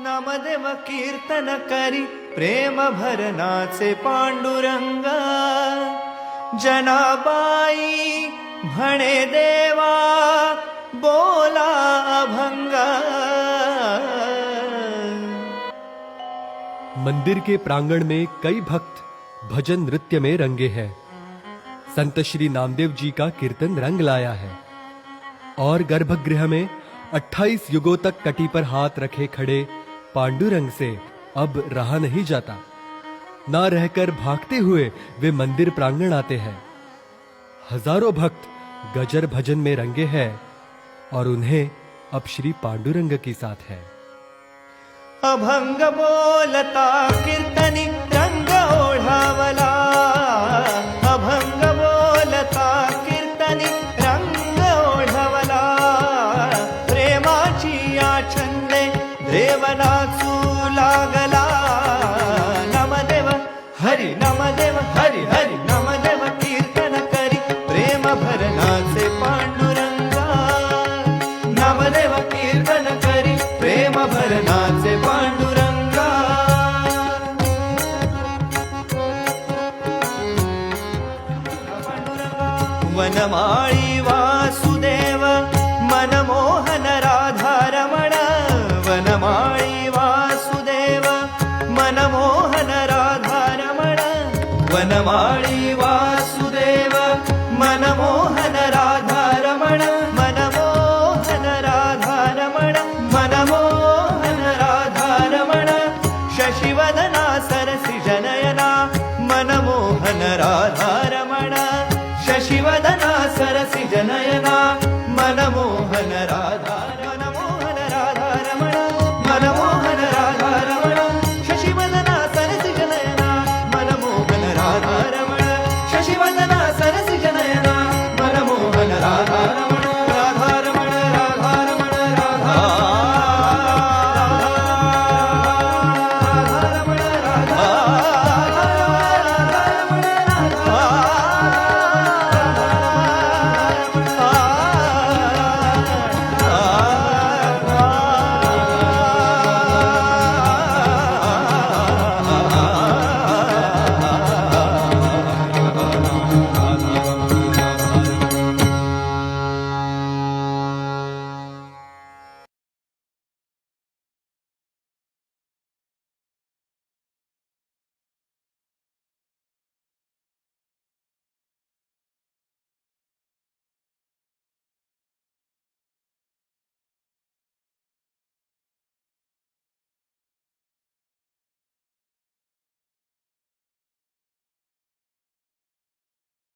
नामदेव कीर्तन करी प्रेम भरनाचे पांडुरंग जनाबाई म्हणे देवा बोला अभंग। मंदिर के प्रांगण में कई भक्त भजन नृत्य में रंगे हैं। संत श्री नामदेव जी का कीर्तन रंग लाया है और गर्भगृह में 28 युगों तक कटी पर हाथ रखे खड़े पांडुरंग से अब रहा नहीं जाता। ना रहकर भागते हुए वे मंदिर प्रांगण आते हैं। हजारों भक्त गजर भजन में रंगे हैं और उन्हें अब श्री पांडुरंग की साथ है। अभंग बोलता कीर्तनी रंग ओढावला, अभंग बोलता कीर्तनी रंग ओढावला। प्रेमाची आछंदे देव नाचू लागला। नामदेव हरी नामदेव हरी हरी नामदेव कीर्तन करी प्रेम भरनाचे पांडुरंगा। नामदेव कीर्तन करी प्रेम भरनाचे पांडुरंगा। वनमाळी वासुदेव मनमोहन राधारमण। वनमाळी वासुदेव मनमोहन राधारमण। वनमाळी वासुदेव मनमोहन राधारमण। मनमोहन राधारमण मनमोहन राधारमण। शशिवदना सरसिजनयना मनमोहन राधारमण। शशिवदना सरसिजनयना